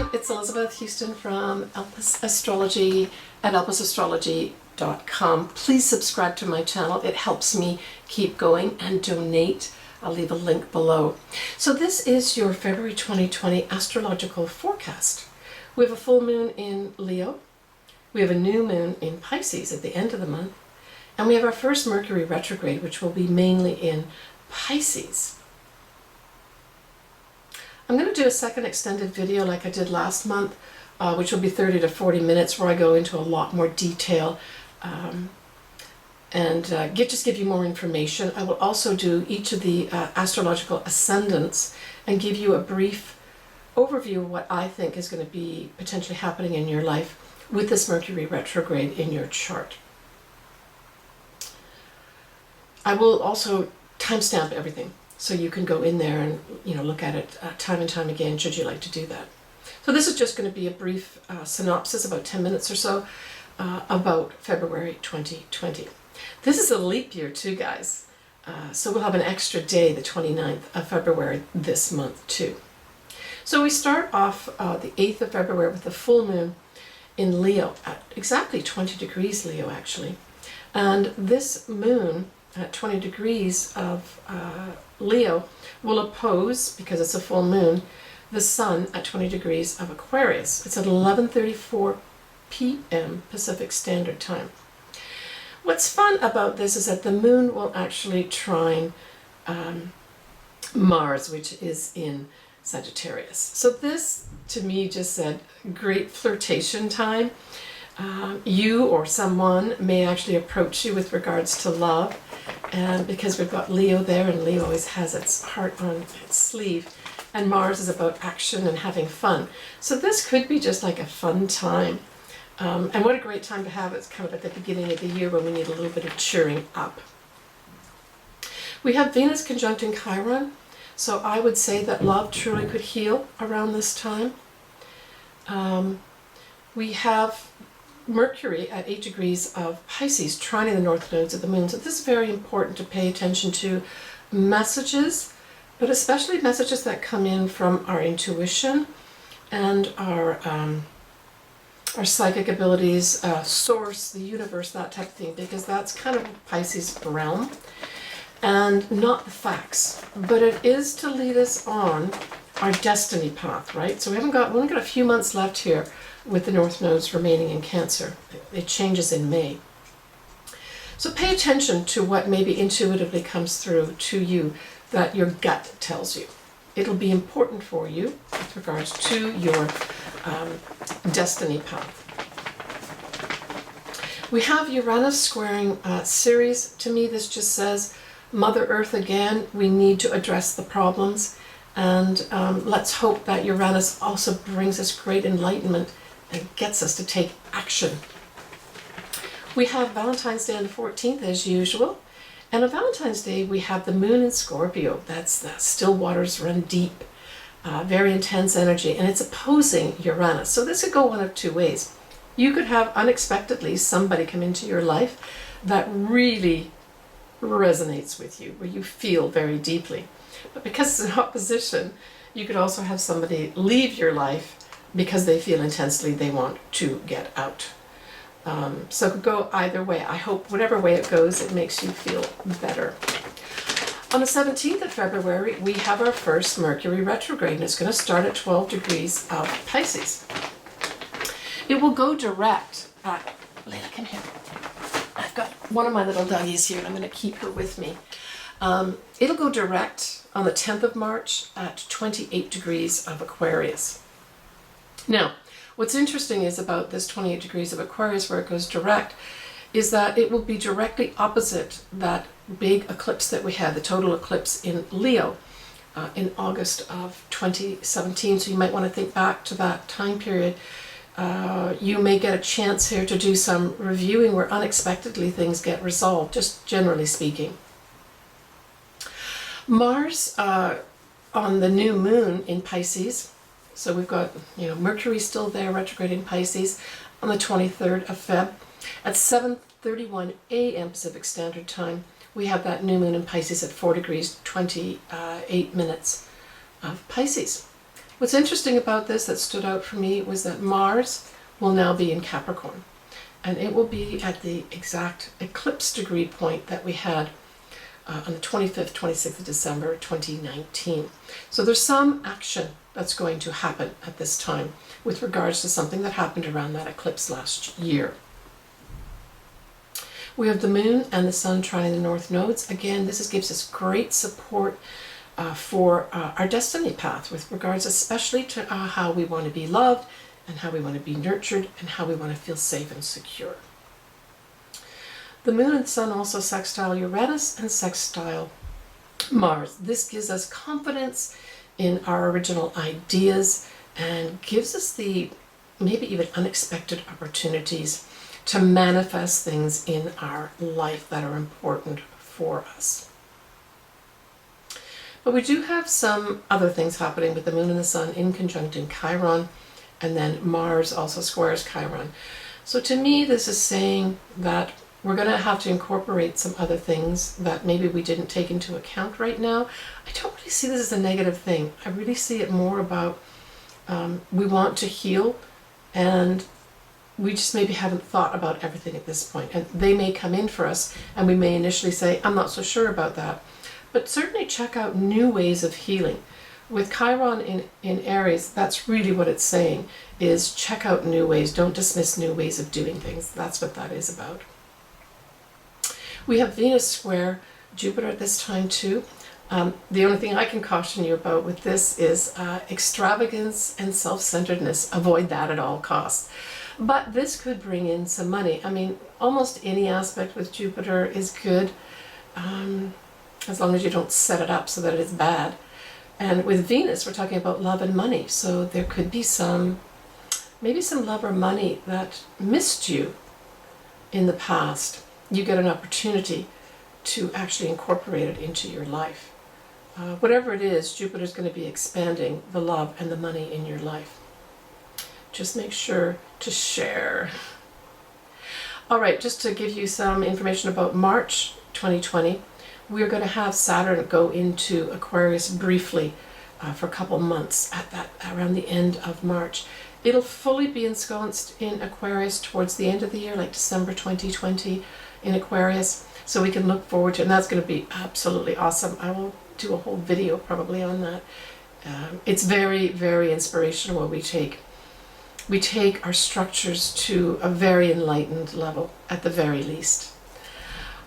everyone, it's Elizabeth Huston from Astrology at elpisastrology.com. Please subscribe to my channel. It helps me keep going, and donate. I'll leave a link below. So this is your February 2020 astrological forecast. We have a full moon in Leo. We have a new moon in Pisces at the end of the month. And we have our first Mercury retrograde, which will be mainly in Pisces. I'm going to do a second extended video like I did last month, which will be 30 to 40 minutes, where I go into a lot more detail and just give you more information. I will also do each of the astrological ascendants and give you a brief overview of what I think is going to be potentially happening in your life with this Mercury retrograde in your chart. I will also timestamp everything, so you can go in there and look at it time and time again, should you like to do that. So this is just going to be a brief synopsis, about 10 minutes or so, about February 2020. This is a leap year too, guys. So we'll have an extra day, the 29th of February this month too. So we start off the 8th of February with the full moon in Leo at exactly 20 degrees Leo, actually. And this moon at 20 degrees of Leo will oppose, because it's a full moon, the sun at 20 degrees of Aquarius. It's at 11:34 p.m. Pacific Standard Time. What's fun about this is that the moon will actually trine Mars, which is in Sagittarius. So this, to me, just said great flirtation time. You or someone may actually approach you with regards to love, and because we've got Leo there, and Leo always has its heart on its sleeve, and Mars is about action and having fun. So this could be just like a fun time. And what a great time to have. It's kind of at the beginning of the year when we need a little bit of cheering up. We have Venus conjuncting Chiron, so I would say that love truly could heal around this time. We have Mercury at 8 degrees of Pisces, trining the north nodes of the moon. So this is very important to pay attention to messages, but especially messages that come in from our intuition and our psychic abilities, source, the universe, that type of thing, because that's kind of Pisces' realm, and not the facts, but it is to lead us on our destiny path, right? So we've only got a few months left here with the north nodes remaining in Cancer. It changes in May. So pay attention to what maybe intuitively comes through to you that your gut tells you. It'll be important for you with regards to your destiny path. We have Uranus squaring Ceres. To me, this just says Mother Earth again. We need to address the problems, and let's hope that Uranus also brings us great enlightenment and gets us to take action. We have Valentine's Day on the 14th as usual, and on Valentine's Day we have the moon in Scorpio. That's the still waters run deep, very intense energy, and it's opposing Uranus. So this could go one of two ways. You could have unexpectedly somebody come into your life that really resonates with you, where you feel very deeply. But because it's an opposition, you could also have somebody leave your life because they feel intensely they want to get out. So it could go either way. I hope whatever way it goes, it makes you feel better. On the 17th of February, we have our first Mercury retrograde, and it's going to start at 12 degrees of Pisces. It will go direct. Layla, come here. I've got one of my little doggies here, and I'm going to keep her with me. It'll go direct on the 10th of March at 28 degrees of Aquarius. Now, what's interesting is about this 28 degrees of Aquarius, where it goes direct, is that it will be directly opposite that big eclipse that we had, the total eclipse in Leo in August of 2017. So you might want to think back to that time period. You may get a chance here to do some reviewing where unexpectedly things get resolved, just generally speaking. Mars on the new moon in Pisces. So we've got, Mercury still there, retrograde in Pisces on the 23rd of Feb. At 7:31 a.m. Pacific Standard Time, we have that new moon in Pisces at 4 degrees, 28 minutes of Pisces. What's interesting about this that stood out for me was that Mars will now be in Capricorn, and it will be at the exact eclipse degree point that we had on the 25th, 26th of December 2019. So there's some action that's going to happen at this time with regards to something that happened around that eclipse last year. We have the moon and the sun trining the north nodes. Again, gives us great support for our destiny path with regards especially to how we want to be loved and how we want to be nurtured and how we want to feel safe and secure. The moon and the sun also sextile Uranus and sextile Mars. This gives us confidence in our original ideas and gives us the maybe even unexpected opportunities to manifest things in our life that are important for us. But we do have some other things happening with the moon and the sun in conjunct in Chiron, and then Mars also squares Chiron. So to me, this is saying that we're going to have to incorporate some other things that maybe we didn't take into account right now. I don't really see this as a negative thing. I really see it more about we want to heal, and we just maybe haven't thought about everything at this point. And they may come in for us, and we may initially say, I'm not so sure about that. But certainly check out new ways of healing. With Chiron in Aries, that's really what it's saying, is check out new ways. Don't dismiss new ways of doing things. That's what that is about. We have Venus square Jupiter at this time too. The only thing I can caution you about with this is extravagance and self-centeredness. Avoid that at all costs. But this could bring in some money. I mean, almost any aspect with Jupiter is good, as long as you don't set it up so that it is bad. And with Venus, we're talking about love and money. So there could be maybe some love or money that missed you in the past. You get an opportunity to actually incorporate it into your life. Whatever it is, Jupiter's going to be expanding the love and the money in your life. Just make sure to share. All right, just to give you some information about March 2020, we're going to have Saturn go into Aquarius briefly for a couple months around the end of March. It'll fully be ensconced in Aquarius towards the end of the year, like December 2020 in Aquarius. So we can look forward to it, and that's going to be absolutely awesome. I will do a whole video probably on that. It's very, very inspirational where we take our structures to a very enlightened level at the very least.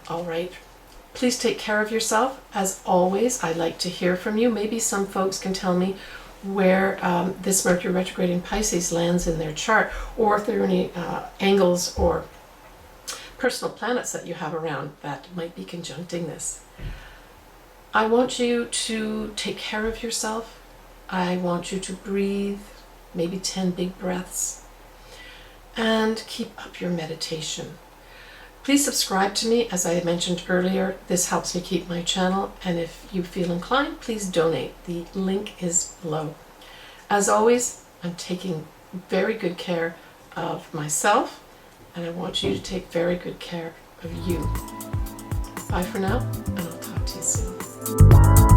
All right. Please take care of yourself. As always, I'd like to hear from you. Maybe some folks can tell me where this Mercury retrograde in Pisces lands in their chart, or if there are any angles or personal planets that you have around that might be conjuncting this. I want you to take care of yourself. I want you to breathe, maybe 10 big breaths, and keep up your meditation. Please subscribe to me. As I mentioned earlier, this helps me keep my channel, and if you feel inclined, please donate. The link is below. As always, I'm taking very good care of myself, and I want you to take very good care of you. Bye for now, and I'll talk to you soon.